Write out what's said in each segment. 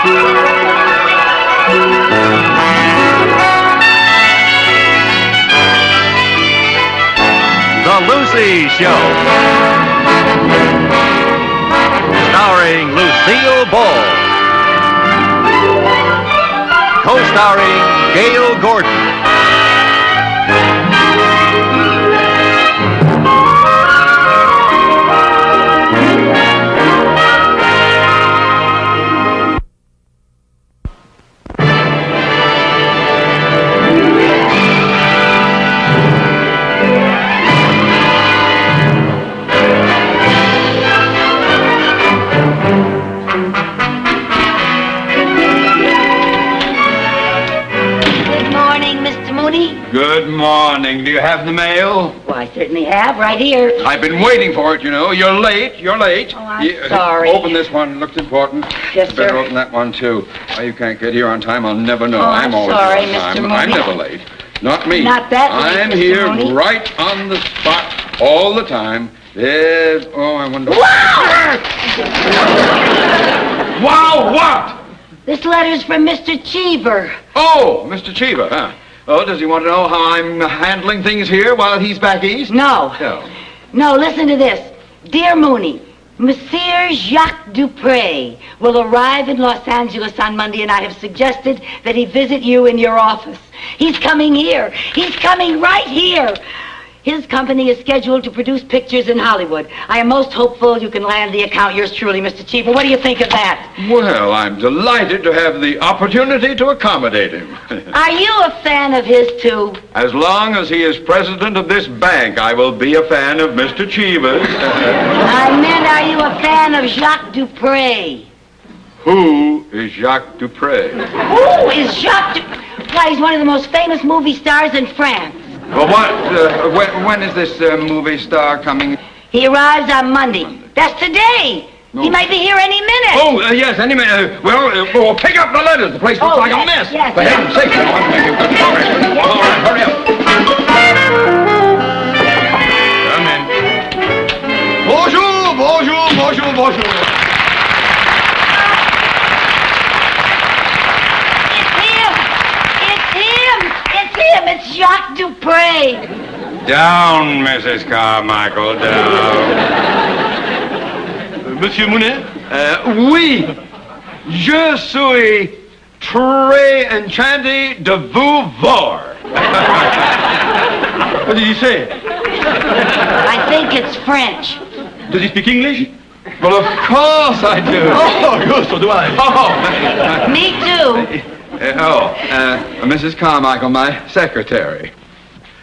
The Lucy Show, starring Lucille Ball, co-starring Gail Gordon. Good morning. Do you have the mail? Well, I certainly have, right here. I've been waiting for it, you know. You're late. You're late. Oh, I'm sorry. Open this one. It looks important. Yes, You better sir. open that one, too. Why you can't get here on time, I'll never know. Oh, I'm always sorry, here on Mr. time. Mooney. I'm never late. Not me. Not that late, I'm Mr. here Mooney. right on the spot all the time. I wonder... Wow, what? This letter's from Mr. Cheever. Oh, Mr. Cheever, huh? Oh, does he want to know how I'm handling things here while he's back east? No. No. No, listen to this. Dear Mooney, Monsieur Jacques Dupre will arrive in Los Angeles on Monday, and I have suggested that he visit you in your office. He's coming here. He's coming right here. His company is scheduled to produce pictures in Hollywood. I am most hopeful you can land the account. Yours truly, Mr. Cheever. What do you think of that? Well, I'm delighted to have the opportunity to accommodate him. Are you a fan of his, too? As long as he is president of this bank, I will be a fan of Mr. Cheever's. I meant, are you a fan of Jacques Dupre? Who is Jacques Dupre? Who is Jacques Dupre? Why, he's one of the most famous movie stars in France. Well, when is this movie star coming? He arrives on Monday. That's today. No. He might be here any minute. Oh, yes, any minute. We'll pick up the letters. The place looks like a mess. Yes, For heaven's sake, you know, I'm making good progress. All right, hurry up. Come in. Bonjour, bonjour, bonjour, bonjour. It's Jacques Dupre. Down, Mrs. Carmichael, down. Monsieur Mooney? Oui, je suis très enchanté de vous voir. What did he say? I think it's French. Does he speak English? Well, of course I do. Oh, good, so do I. Me too. Mrs. Carmichael, my secretary.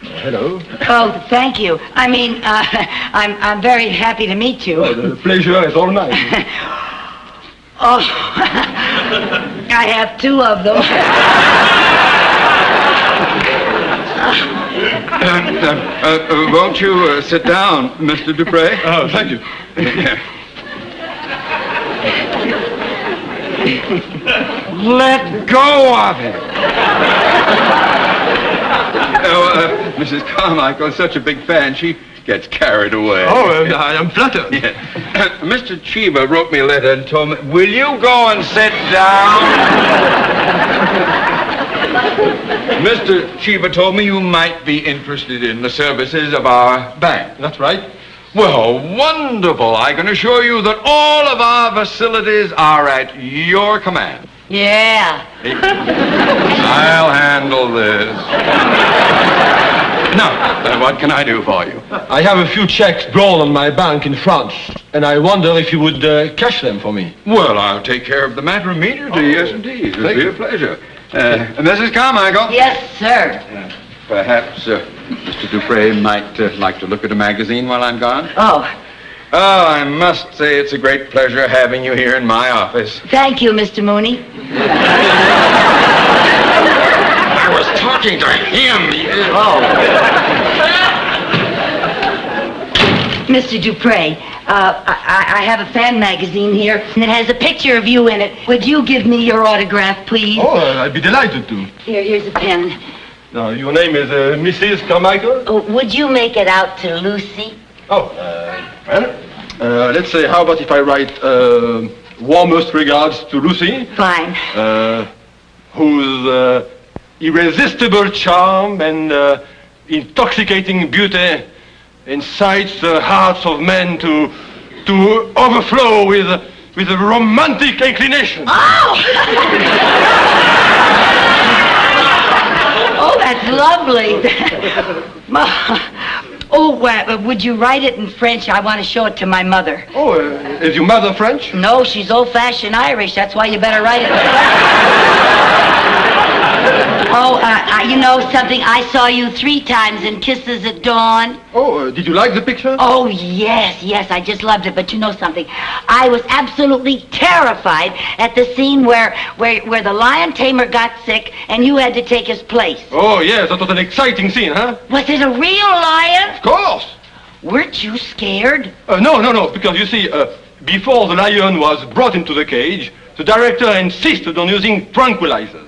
Hello. Oh, thank you. I mean, I'm very happy to meet you. The pleasure is all mine. Oh, I have two of them. Won't you sit down, Mr. Dupre? Oh, thank you. Let go of it. Mrs. Carmichael is such a big fan, she gets carried away. Oh, I am flattered. Yeah. Mr. Cheever wrote me a letter and told me, will you go and sit down? Mr. Cheever told me you might be interested in the services of our bank. That's right. Well, wonderful. I can assure you that all of our facilities are at your command. Yeah. I'll handle this. Now, what can I do for you? I have a few checks drawn on my bank in France, and I wonder if you would cash them for me. Well, I'll take care of the matter immediately. Yes, indeed. It'll Thank be you. a pleasure. Mrs. Carmichael? Yes, sir. Perhaps Mr. Dupre might like to look at a magazine while I'm gone? Oh, Oh, I must say it's a great pleasure having you here in my office. thank you, Mr. Mooney. I was talking to him. Oh. Mr. Dupre, I have a fan magazine here, and it has a picture of you in it. Would you give me your autograph, please? Oh, I'd be delighted to. Here's a pen. Now, your name is Mrs. Carmichael? Oh, would you make it out to Lucy? Oh, well, let's say, how about if I write warmest regards to Lucy, Fine. whose irresistible charm and intoxicating beauty incites the hearts of men to overflow with a romantic inclination. Oh! Oh, that's lovely. Oh, would you write it in French? I want to show it to my mother. Oh, is your mother French? No, she's old-fashioned Irish. That's why you better write it. Oh, you know something? I saw you 3 times in Kisses at Dawn. Oh, did you like the picture? Oh, yes, I just loved it. But you know something? I was absolutely terrified at the scene where the lion tamer got sick and you had to take his place. Oh, yes, that was an exciting scene, huh? Was it a real lion? Of course. Weren't you scared? No, because you see, before the lion was brought into the cage, the director insisted on using tranquilizers.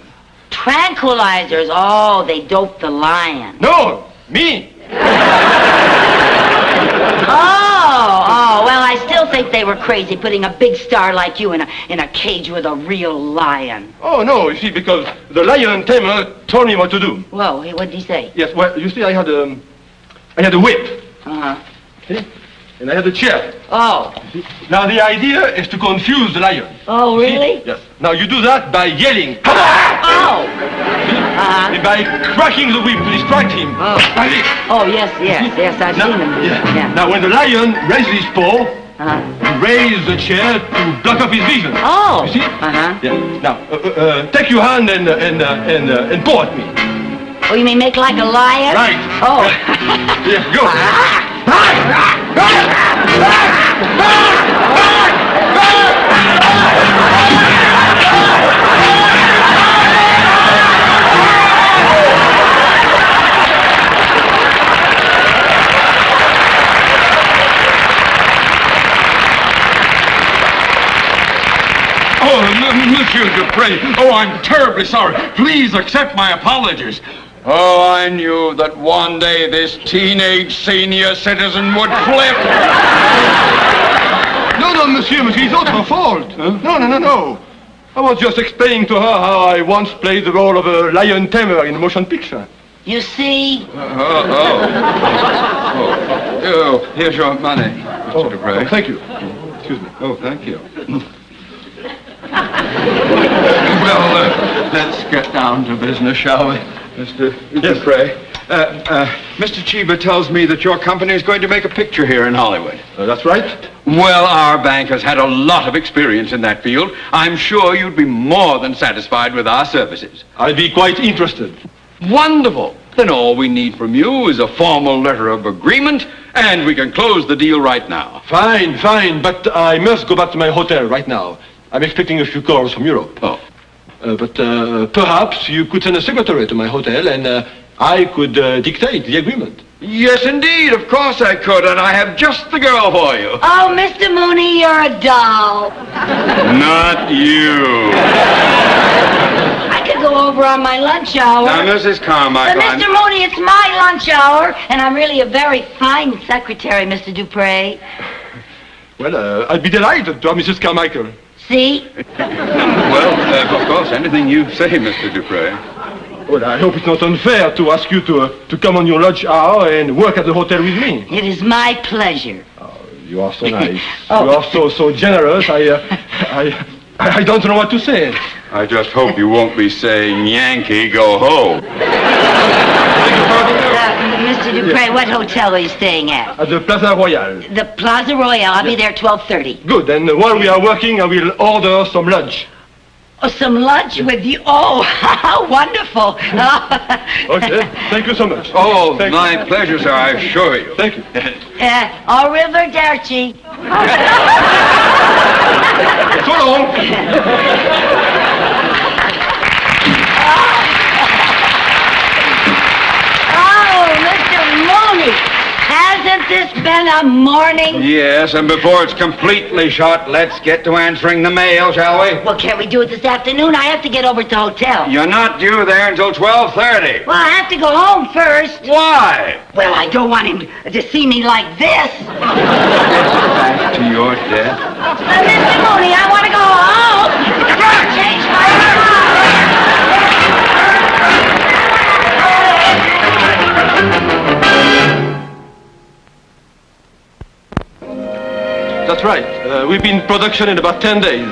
Tranquilizers? Oh, they doped the lion. No, me. Oh, well, I still think they were crazy putting a big star like you in a cage with a real lion. Oh, no, you see, because the lion tamer told me what to do. Whoa, what did he say? Yes, well, you see, I had a whip. Uh-huh. See? And I had a chair. Oh. Now, the idea is to confuse the lion. Oh, really? Yes. Now, you do that by yelling. Oh. And by cracking the whip to distract him. Oh. Like this. Oh, yes, I've seen him. Yeah. Now, when the lion raises his paw, raise the chair to block off his vision. Oh. You see? Uh-huh. Yeah. Now, take your hand and paw at me. Oh, you mean make like a lion? Right. Oh. Yeah, go. Oh, Monsieur Dupre. Oh, I'm terribly sorry. Please accept my apologies. Oh, I knew that one day this teenage senior citizen would flip. No, monsieur, it's not her fault. Huh? No. I was just explaining to her how I once played the role of a lion tamer in a motion picture. You see? Oh, here's your money, Mr. Dupre. Thank you. Excuse me. Oh, thank you. Well, let's get down to business, shall we, Mr. Dupre? Mr. Chiba tells me that your company is going to make a picture here in Hollywood. That's right. Well, our bank has had a lot of experience in that field. I'm sure you'd be more than satisfied with our services. I'd be quite interested. Wonderful. Then all we need from you is a formal letter of agreement, and we can close the deal right now. Fine, but I must go back to my hotel right now. I'm expecting a few calls from Europe. Oh. But perhaps you could send a secretary to my hotel and I could dictate the agreement. Yes, indeed. Of course I could, and I have just the girl for you. Oh, Mr. Mooney, you're a doll. Not you. I could go over on my lunch hour. Now, Mrs. But Carmichael, Mr. Mooney, it's my lunch hour, and I'm really a very fine secretary, Mr. Dupre. Well, I'd be delighted to have Mrs. Carmichael. See? Well, of course, anything you say, Mr. Dupre. Well, I hope it's not unfair to ask you to come on your lunch hour and work at the hotel with me. It is my pleasure. Oh, you are so nice. Oh. You are so generous. I don't know what to say. I just hope you won't be saying, Yankee, go home. Mr. Dupre, what hotel are you staying at? At the Plaza Royale. The Plaza Royale. I'll be there 12:30. Good, and while we are working, I will order some lunch. Oh, some lunch with you? Oh, how wonderful. Okay, thank you so much. Oh, Thank my you. pleasure, sir, I assure you. Thank you. Arrivederci. So long. Oh, Mr. Mooney, hasn't this spend a morning? Yes, and before it's completely shot, let's get to answering the mail, shall we? Well, can't we do it this afternoon? I have to get over to the hotel. You're not due there until 12:30. Well, I have to go home first. Why? Well, I don't want him to see me like this. Back to your death. Mr. Mooney, I want to go home. Change my mind. That's right. We'll be in production in about 10 days.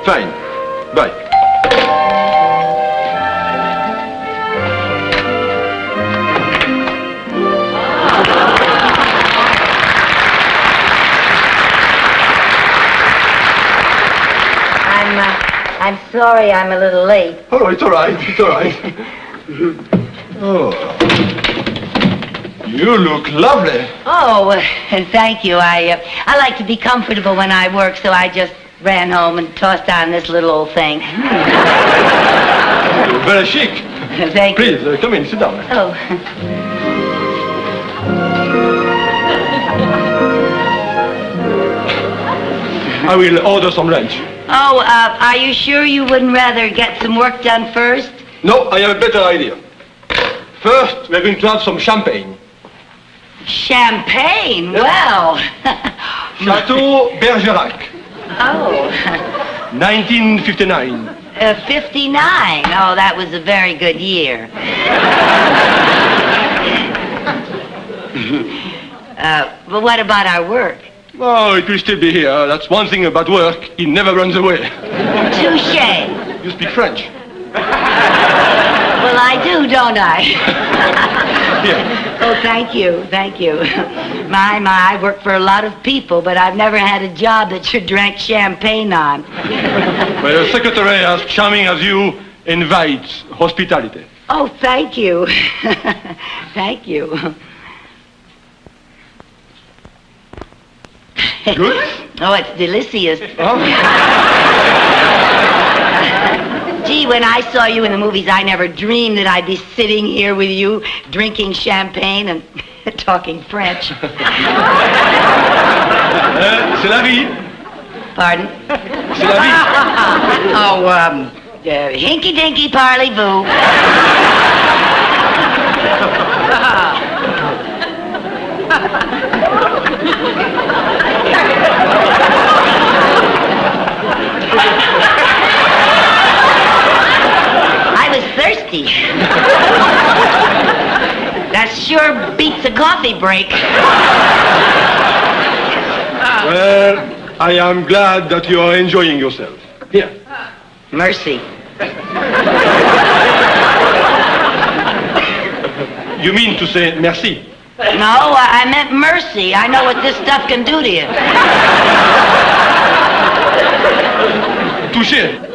Fine. Bye. I'm sorry I'm a little late. Oh, it's all right. It's all right. Oh. You look lovely. Oh, thank you. I like to be comfortable when I work, so I just ran home and tossed on this little old thing. You're very chic. Thank you. Please, come in. Sit down. Oh. I will order some lunch. Oh, are you sure you wouldn't rather get some work done first? No, I have a better idea. First, we're going to have some champagne. Champagne? Well. Chateau Bergerac, Oh. 1959. 59. Oh, that was a very good year. But what about our work? Oh, it will still be here. That's one thing about work. It never runs away. Touché. You speak French? Well, I do, don't I? Here. Oh, thank you. Thank you. My, I work for a lot of people, but I've never had a job that you drank champagne on. Well, a secretary as charming as you invites hospitality. Oh, thank you. Thank you. Good? Oh, it's delicious. Huh? Gee, when I saw you in the movies, I never dreamed that I'd be sitting here with you, drinking champagne and talking French. C'est la vie. Pardon? C'est la vie. Oh, hinky-dinky parley-vous. I was thirsty. That sure beats a coffee break. Well, I am glad that you are enjoying yourself. Here. Mercy. You mean to say merci? No, I meant mercy. I know what this stuff can do to you. Touché.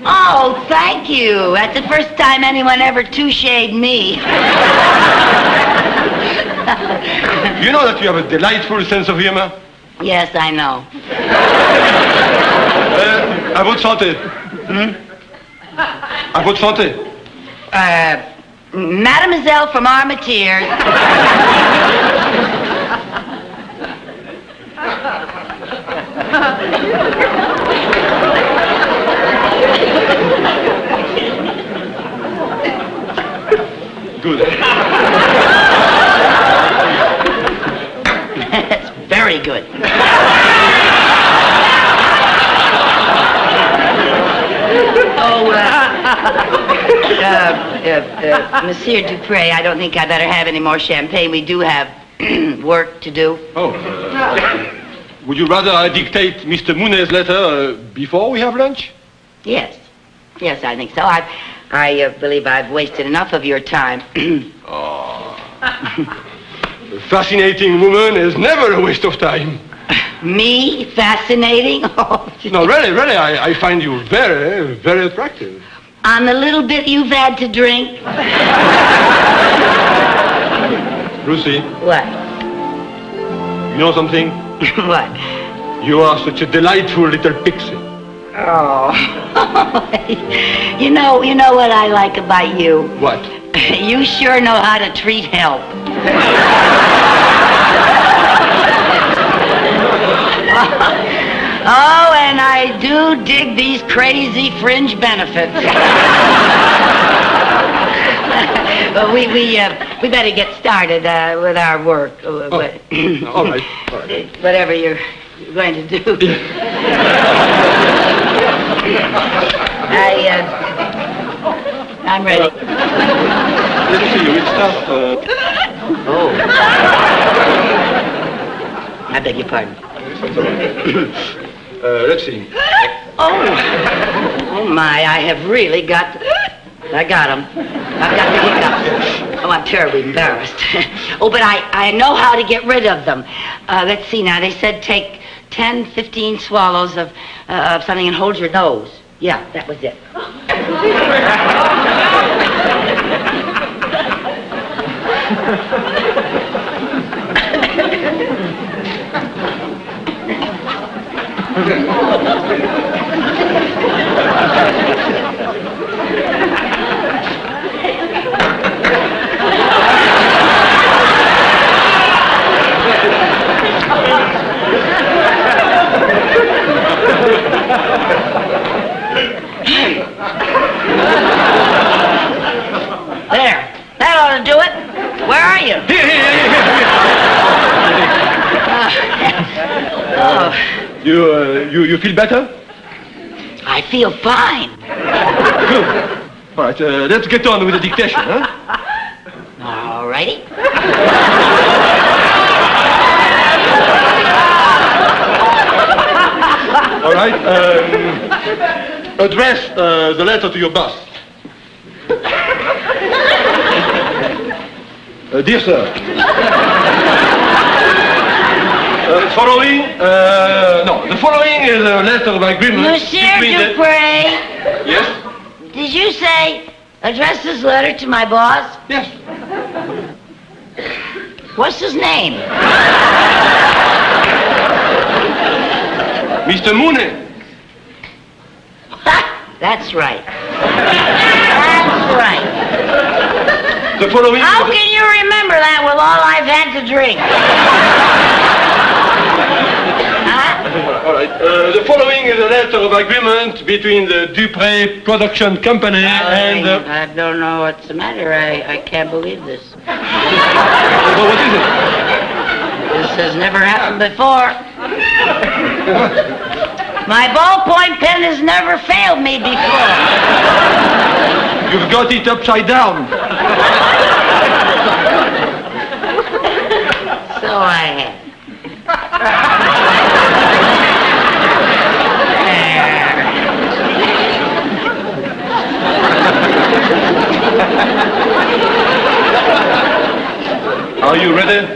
Oh, thank you. That's the first time anyone ever toucheed me. You know that you have a delightful sense of humor? Yes, I know. À votre santé. À votre santé. Mademoiselle from Armentières. Good. That's very good. Oh, Monsieur Dupré, I don't think I better have any more champagne. We do have work to do. Oh. Would you rather I dictate Mr. Mooney's letter before we have lunch? Yes. Yes, I think so. I believe I've wasted enough of your time. Oh. A fascinating woman is never a waste of time. Me? Fascinating? Oh, No, really, I find you very, very attractive. on the little bit you've had to drink. Lucy, What? you know something? What? You are such a delightful little pixie. Oh. You know what I like about you? What? You sure know how to treat help. Oh, and I do dig these crazy fringe benefits. But we better get started with our work. All right. Whatever you're going to do. I'm ready. Let me see. We'll start. Oh. I beg your pardon. Let's see. Oh my, I have really got... I got him. I've got the hiccups. Oh, I'm terribly embarrassed. Oh, but I know how to get rid of them. Let's see now. They said take 10, 15 swallows of something and hold your nose. Yeah, that was it. There. That ought to do it. Where are you? You feel better? I feel fine. Good. All right, let's get on with the dictation, huh? All righty. All right, address the letter to your boss. Dear sir, the following is a letter of agreement. Monsieur Dupre, Yes? did you say address this letter to my boss? Yes. What's his name? Mr. Mooney. That's right. That's right. The following... How can you remember that with all I've had to drink? Huh? All right. The following is a letter of agreement between the Dupre Production Company and... I don't know what's the matter. I can't believe this. Well, what is it? This has never happened before. My ballpoint pen has never failed me before. You've got it upside down. So I have. Are you ready?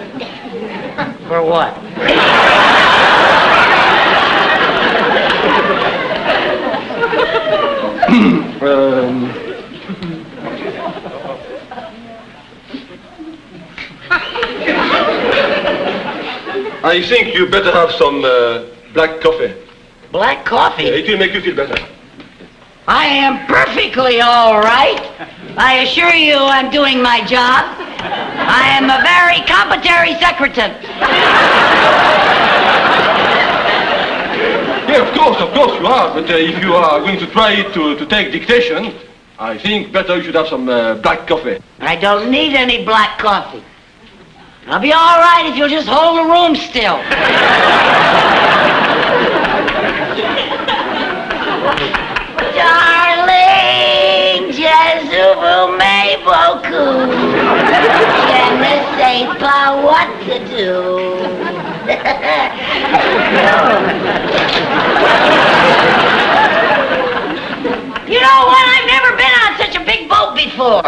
For what? I think you better have some black coffee. Black coffee? It will make you feel better. I am perfectly all right. I assure you I'm doing my job. I am a very competent secretary. Yeah, of course you are. But if you are going to try to take dictation, I think better you should have some black coffee. I don't need any black coffee. I'll be all right if you'll just hold the room still. Darling, je vous mets beaucoup. Je ne sais pas what to do. You know what? I've never been on such a big boat before.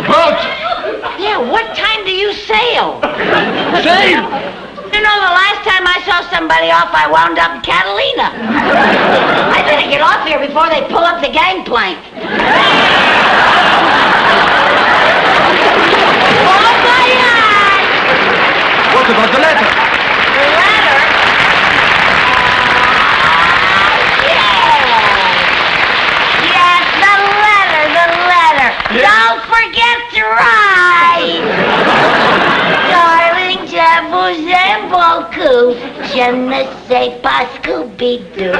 Boat! Yeah, what time do you sail? Sail! You know, the last time I saw somebody off, I wound up in Catalina. I better get off here before they pull up the gangplank. Oh, my God! What about the letter? The letter? Yes, the letter. Yes. Don't forget to write. Darling, je vous aime beaucoup. Je ne sais pas Scooby-Doo.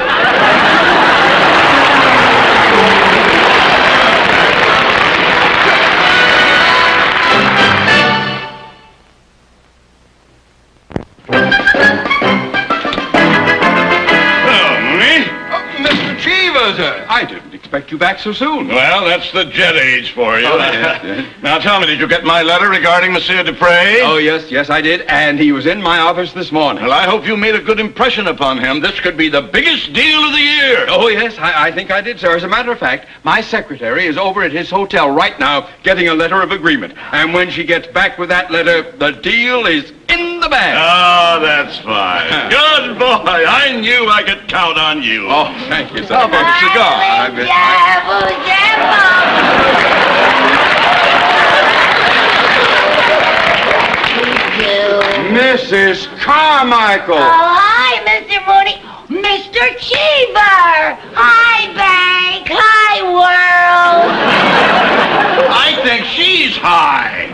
Mr. Cheevers, I didn't expect you back so soon. Well, that's the jet age for you. Oh, yes. Now tell me, did you get my letter regarding Monsieur Dupre? Oh, yes, I did. And he was in my office this morning. Well, I hope you made a good impression upon him. This could be the biggest deal of the year. Oh, yes, I think I did, sir. As a matter of fact, my secretary is over at his hotel right now getting a letter of agreement. And when she gets back with that letter, the deal is in the bag. Oh, that's fine. Good boy. I knew I could count on you. Oh, thank you, sir. How about a cigar? Mrs. Carmichael. Oh, hi, Mr. Mooney. Mr. Cheever. Hi, Bank. Hi, world. I think she's high.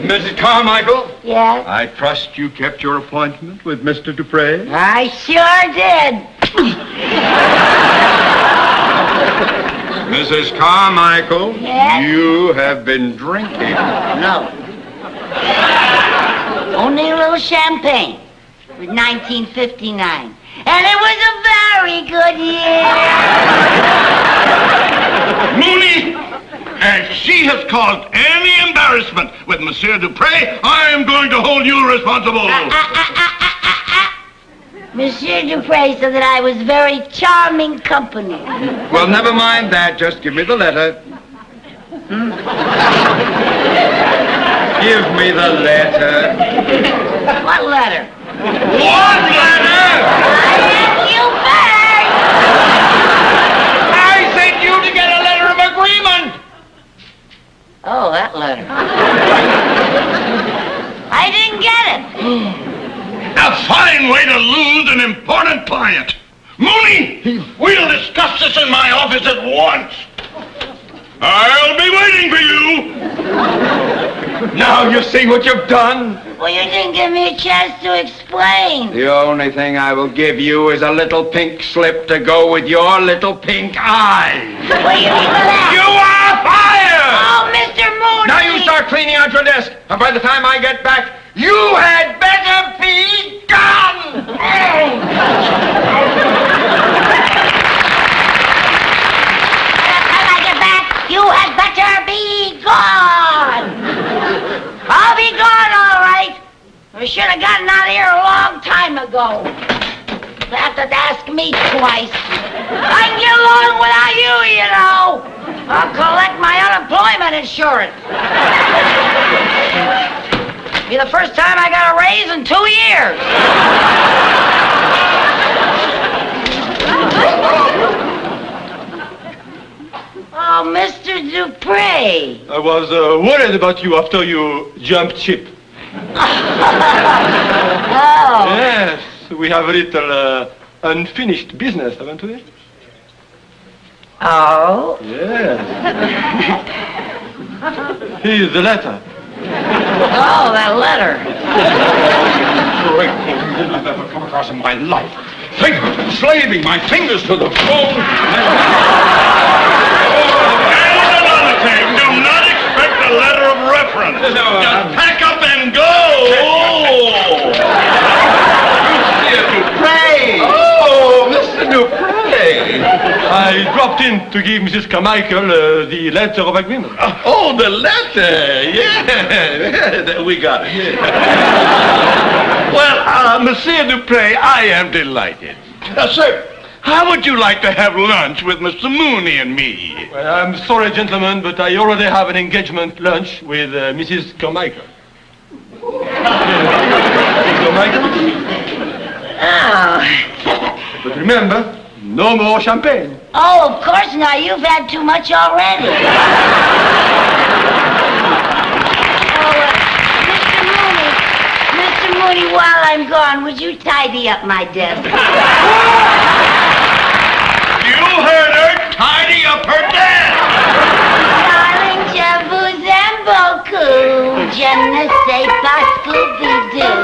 Mrs. Carmichael, Yes? I trust you kept your appointment with Mr. Dupre. I sure did. Mrs. Carmichael, Yes? you have been drinking. No. Only a little champagne. It was 1959. And it was a very good year. Mooney, if she has caused any embarrassment with Monsieur Dupre, I am going to hold you responsible. Monsieur Dupre said that I was very charming company. Well, never mind that. Just give me the letter. Give me the letter. What letter? What letter? I asked you first. I sent you to get a letter of agreement. Oh, that letter. I didn't get it. A fine way to lose an important client. Mooney, we'll discuss this in my office at once. I'll be waiting for you. Now you see what you've done. Well, you didn't give me a chance to explain. The only thing I will give you is a little pink slip to go with your little pink eyes. What do you mean by that? You are fired! Oh, Mr. Mooney! Now you start cleaning out your desk, and by the time I get back, you had better be gone! When I get back, you had better be gone! I'll be gone, all right. I should have gotten out of here a long time ago. You have to ask me twice. I can get along without you, you know. I'll collect my unemployment insurance. Be the first time I got a raise in 2 years. Oh, Mr. Dupre. I was worried about you after you jumped ship. Oh. Yes, we have a little unfinished business, haven't we? Oh. Yes. Here's the letter. Oh, that letter. Great thing I've ever come across in my life. Think of it, slaving my fingers to the bone. And another thing, do not expect a letter of reference. Just pack up and go. Mr. Dupre! Oh, Mr. Dupre! I dropped in to give Mrs. Carmichael the letter of agreement. Oh, the letter. Yeah, we got it. Yeah. Well, Monsieur Dupre, I am delighted. Sir, how would you like to have lunch with Mr. Mooney and me? Well, I'm sorry, gentlemen, but I already have an engagement lunch with Mrs. Carmichael. Mrs. Carmichael? Oh. But remember, no more champagne. Oh, of course not. You've had too much already. Mr. Mooney, while I'm gone, would you tidy up my desk? You heard her. Tidy up her desk. Darling, je vous aime beaucoup. Je ne sais pas Scooby-Doo.